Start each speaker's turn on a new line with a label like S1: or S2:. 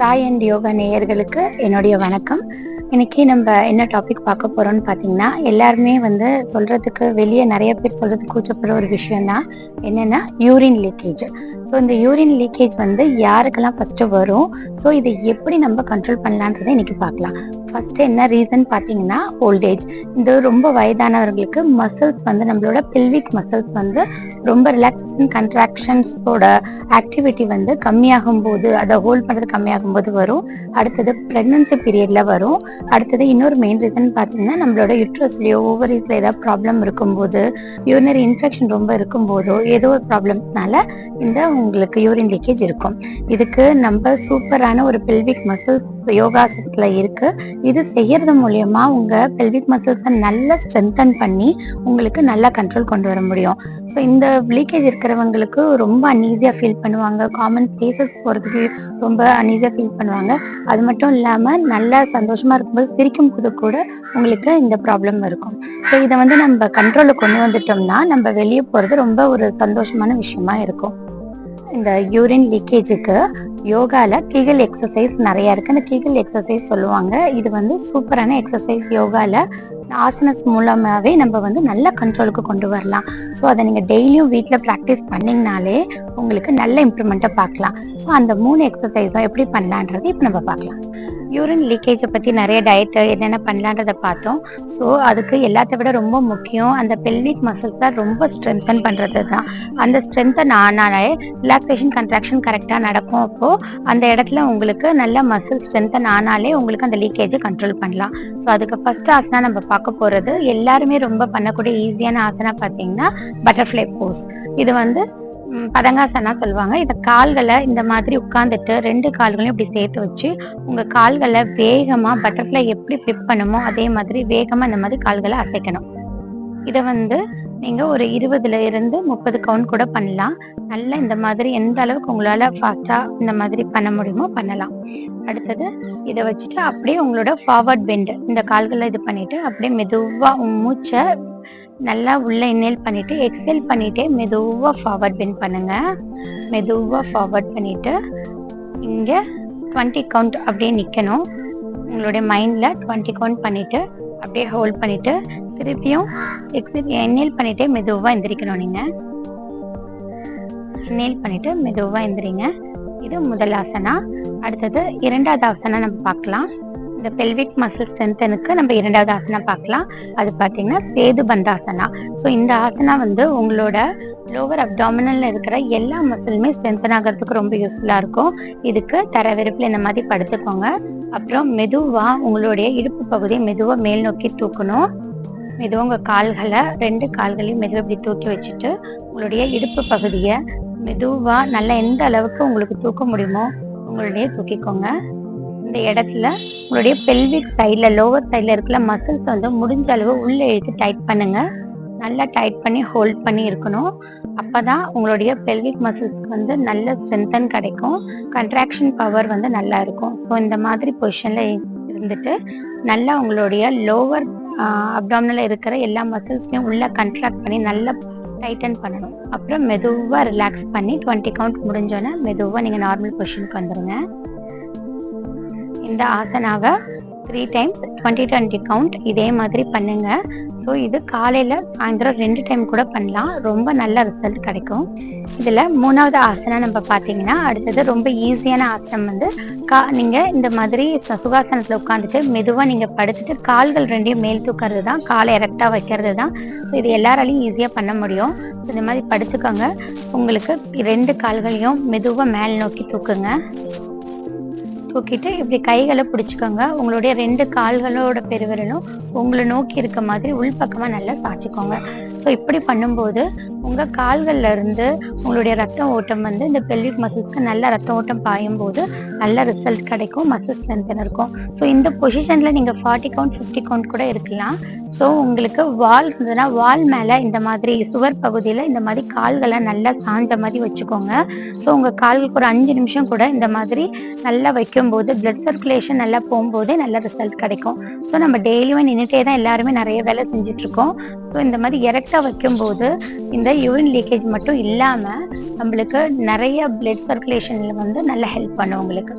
S1: Sai and yoga நேயர்களுக்கு என்னுடைய வணக்கம். இன்னைக்கு நம்ம என்ன டாபிக் பார்க்க போறோம்னு பார்த்தீங்கன்னா, எல்லாருமே சொல்றதுக்கு வெளியே நிறைய பேர் சொல்றதுக்கு கூச்சப்படுற ஒரு விஷயம் தான் என்னன்னா யூரின் லீக்கேஜ். ஸோ இந்த யூரின் லீக்கேஜ் யாருக்கெல்லாம் ஃபர்ஸ்ட் வரும், ஸோ இதை எப்படி நம்ம கண்ட்ரோல் பண்ணலான்றதை இன்னைக்கு பார்க்கலாம். ஃபர்ஸ்ட் என்ன ரீசன் பார்த்தீங்கன்னா ஓல்டேஜ். இந்த ரொம்ப வயதானவர்களுக்கு மசில்ஸ் நம்மளோட பெல்விக் மசில்ஸ் ரொம்ப ரிலாக்ஸேஷன் கன்ட்ராக்ஷன்ஸோட ஆக்டிவிட்டி கம்மியாகும் போது, அதை ஹோல்ட் பண்ணுறது கம்மியாகும் போது வரும். அடுத்தது ப்ரெக்னன்சி பீரியட்ல வரும். அடுத்தது இன்னொரு மெயின் ரீசன் பார்த்தீங்கன்னா நம்மளோட யுட்ரஸ்லயோ ஓவரிஸ்ல ஏதாவது ப்ராப்ளம் இருக்கும்போது, யூரினரி இன்ஃபெக்ஷன் ரொம்ப இருக்கும்போதோ ஏதோ ஒரு ப்ராப்ளம்னால உங்களுக்கு யூரின் லீக்கேஜ் இருக்கும். இதுக்கு நம்ம சூப்பரான ஒரு பெல்விக் மசில்ஸ் யோகாசனத்துல இருக்கு. இது செய்யறது மூலியமா உங்க பெல்விக் மசில்ஸை நல்லா ஸ்ட்ரென்தன் பண்ணி உங்களுக்கு நல்லா கண்ட்ரோல் கொண்டு வர முடியும். ஸோ இந்த லீக்கேஜ் இருக்கிறவங்களுக்கு ரொம்ப அன்ஈஸியா ஃபீல் பண்ணுவாங்க. காமன் பிளேசஸ் போறதுக்கு ரொம்ப அன்ஈஸியா ஃபீல் பண்ணுவாங்க. அது மட்டும் இல்லாம நல்லா சந்தோஷமா இருக்கும்போது சிரிக்கும் போது கூட உங்களுக்கு இந்த ப்ராப்ளம் இருக்கும். ஸோ இதை நம்ம கண்ட்ரோலுக்கு கொண்டு வந்துட்டோம்னா நம்ம வெளியே போறது ரொம்ப ஒரு சந்தோஷமான விஷயமா இருக்கும். இந்த யூரின் லீக்கேஜுக்கு யோகால கீகல் எக்ஸசைஸ் நிறைய இருக்கு. இந்த கீகல் எக்ஸசைஸ் சொல்லுவாங்க. இது சூப்பரான எக்ஸசைஸ். யோகால ஆசனஸ் மூலமாவே நம்ம நல்ல கண்ட்ரோலுக்கு கொண்டு வரலாம். ஸோ அதை நீங்க டெய்லியும் வீட்டில் ப்ராக்டிஸ் பண்ணீங்கனாலே உங்களுக்கு நல்ல இம்ப்ரூவ்மெண்ட்டை பார்க்கலாம். ஸோ அந்த 3 எக்ஸசைஸும் எப்படி பண்ணலான்றது இப்போ நம்ம பார்க்கலாம். யூரின் லீக்கேஜை பற்றி நிறைய டயட் என்னென்ன பண்ணலான்றதை பார்த்தோம். ஸோ அதுக்கு எல்லாத்த விட ரொம்ப முக்கியம் அந்த பெல்விக் மசில்ஸை ரொம்ப ஸ்ட்ரென்தன் பண்ணுறது தான். அந்த ஸ்ட்ரென்தன் ஆனாலே ரிலாக்ஸேஷன் கன்ட்ராக்ஷன் கரெக்டாக நடக்கும். அப்போது அந்த இடத்துல உங்களுக்கு நல்ல மசில் ஸ்ட்ரென்தன் ஆனாலே உங்களுக்கு அந்த லீக்கேஜை கண்ட்ரோல் பண்ணலாம். ஸோ அதுக்கு ஃபர்ஸ்ட் ஆசனா நம்ம பார்க்க போகிறது எல்லாருமே ரொம்ப பண்ணக்கூடிய ஈஸியான ஆசனா பார்த்தீங்கன்னா பட்டர்ஃப்ளை போஸ். இது பதங்காசனா சொல்லுவாங்க. இந்த கால்களை இந்த மாதிரி உட்கார்ந்துட்டு 2 கால்களையும் இப்படி சேர்த்து வச்சு உங்க கால்களை வேகமா பட்டர்ஃப்ளை எப்படி ஃபிளிப் பண்ணுமோ அதே மாதிரி வேகமா இந்த மாதிரி கால்களை அசைக்கணும். இதை நீங்க ஒரு 20ல இருந்து 30 கவுண்ட் கூட பண்ணலாம். நல்லா இந்த மாதிரி எந்த அளவுக்கு உங்களால ஃபாஸ்டா இந்த மாதிரி பண்ண முடியுமோ பண்ணலாம். அடுத்தது இதை வச்சுட்டு அப்படியே உங்களோட ஃபார்வர்ட் பெண்ட் இந்த கால்களை இது பண்ணிட்டு அப்படியே மெதுவா மூச்சை நல்லா உள்ள இன்ஹேல் பண்ணிட்டு எக்ஸேல் பண்ணிட்டே மெதுவா ஃபார்வர்ட் பெண்ட் பண்ணுங்க. மெதுவா ஃபார்வர்ட் பண்ணிட்டு இங்க 20 கவுண்ட் அப்படியே நிக்கணும். உங்களுடைய மைண்ட்ல 20 கவுண்ட் பண்ணிட்டு அப்படியே ஹோல்ட் பண்ணிட்டு திருப்பியும் எக்ஸேல் இன்ஹேல் பண்ணிட்டே மெதுவா எந்திரிக்கணும். நீங்க இன்ஹேல் பண்ணிட்டு மெதுவா எந்திரிங்க. இது முதல் ஆசனா. அடுத்தது 2வது ஆசனா நம்ம பார்க்கலாம். இந்த பெல்விக் மசில் ஸ்ட்ரென்தனுக்கு நம்ம 2வது ஆசனா பார்க்கலாம். அது பார்த்தீங்கன்னா சேது பந்தாசனா. ஸோ இந்த ஆசனா உங்களோட லோவர் அப்டாமினல்ல இருக்கிற எல்லா மசிலுமே ஸ்ட்ரென்தன் ஆகிறதுக்கு ரொம்ப யூஸ்ஃபுல்லா இருக்கும். இதுக்கு தரவிருப்பில் இந்த மாதிரி படுத்துக்கோங்க. அப்புறம் மெதுவா உங்களுடைய இடுப்பு பகுதியை மெதுவா மேல் நோக்கி தூக்கணும். மெதுவா உங்க கால்களை 2 கால்களையும் மெதுவா இப்படி தூக்கி வச்சுட்டு உங்களுடைய இடுப்பு பகுதியை மெதுவா நல்லா எந்த அளவுக்கு உங்களுக்கு தூக்க முடியுமோ உங்களுடைய தூக்கிக்கோங்க. இந்த இடத்துல உங்களுடைய பெல்விக் சைட்ல லோவர் சைட்ல இருக்கிற மசில்ஸ் முடிஞ்ச அளவு உள்ள இழுத்து டைட் பண்ணுங்க. நல்லா டைட் பண்ணி ஹோல்ட் பண்ணி இருக்கணும். அப்பதான் உங்களுடைய பெல்விக் மசில்ஸ்க்கு நல்ல ஸ்ட்ரென்தன் கிடைக்கும். கன்ட்ராக்ஷன் பவர் நல்லா இருக்கும். ஸோ இந்த மாதிரி பொசிஷன்ல இருந்துட்டு நல்லா உங்களுடைய லோவர் அப்டாமினல்ல இருக்கிற எல்லா மசில்ஸையும் உள்ள கன்ட்ராக்ட் பண்ணி நல்லா டைட்டன் பண்ணணும். அப்புறம் மெதுவா ரிலாக்ஸ் பண்ணி 20 கவுண்ட் முடிஞ்சோன்னா மெதுவா நீங்க நார்மல் பொசிஷனுக்கு வந்துருங்க. இந்த ஆசனாவை 3 டைம்ஸ் 20 கவுண்ட் இதே மாதிரி பண்ணுங்க. ஸோ இது காலையில சாயந்தரம் 2 டைம் கூட பண்ணலாம். ரொம்ப நல்ல ரிசல்ட் கிடைக்கும். இதுல 3வது ஆசனா நம்ம பார்த்தீங்கன்னா அடுத்தது ரொம்ப ஈஸியான ஆசனம் நீங்க இந்த மாதிரி சுகாசனத்துல உட்காந்துட்டு மெதுவா நீங்க படுத்துட்டு கால்கள் 2ஐயும் மேல் தூக்கிறது தான், காலை எரெக்டா வைக்கிறது தான். ஸோ இது எல்லாராலையும் ஈஸியா பண்ண முடியும். இந்த மாதிரி படுத்துக்கோங்க. உங்களுக்கு 2 கால்களையும் மெதுவா மேல் நோக்கி தூக்குங்க. தூக்கிட்டு இப்படி கைகளை பிடிச்சிக்கோங்க. உங்களுடைய 2 கால்களோட பெருவிரலும் உங்களை நோக்கி இருக்க மாதிரி உள்பக்கமா நல்லா சாய்ச்சிக்கோங்க. ஸோ இப்படி பண்ணும்போது உங்க கால்கள்ல இருந்து உங்களுடைய ரத்த ஓட்டம் இந்த பெல்விக் மசில்ஸ்க்கு நல்ல ரத்த ஓட்டம் பாயும் போது நல்ல ரிசல்ட் கிடைக்கும். மசில் ஸ்ட்ரென்தன் இருக்கும். ஸோ இந்த பொசிஷன்ல நீங்க 40 கவுண்ட் 50 கவுண்ட் கூட இருக்கலாம். ஸோ உங்களுக்கு வால் இருந்ததுன்னா வால் மேல இந்த மாதிரி சுவர் பகுதியில இந்த மாதிரி கால்களை நல்லா சாஞ்ச மாதிரி வச்சுக்கோங்க. ஸோ உங்க கால்களுக்கு ஒரு 5 நிமிஷம் கூட இந்த மாதிரி நல்லா வைக்கும்போது பிளட் சர்க்குலேஷன் நல்லா போகும்போதே நல்ல ரிசல்ட் கிடைக்கும். ஸோ நம்ம டெய்லியும் நின்றுட்டே தான் எல்லாருமே நிறைய வேலை செஞ்சுட்டு இருக்கோம். ஸோ இந்த மாதிரி எரெக்டா வைக்கும்போது இந்த யூரின் லீக்கேஜ் மட்டும் இல்லாம நம்மளுக்கு நிறைய பிளட் சர்க்குலேஷன்ல நல்ல ஹெல்ப் பண்ணும் உங்களுக்கு.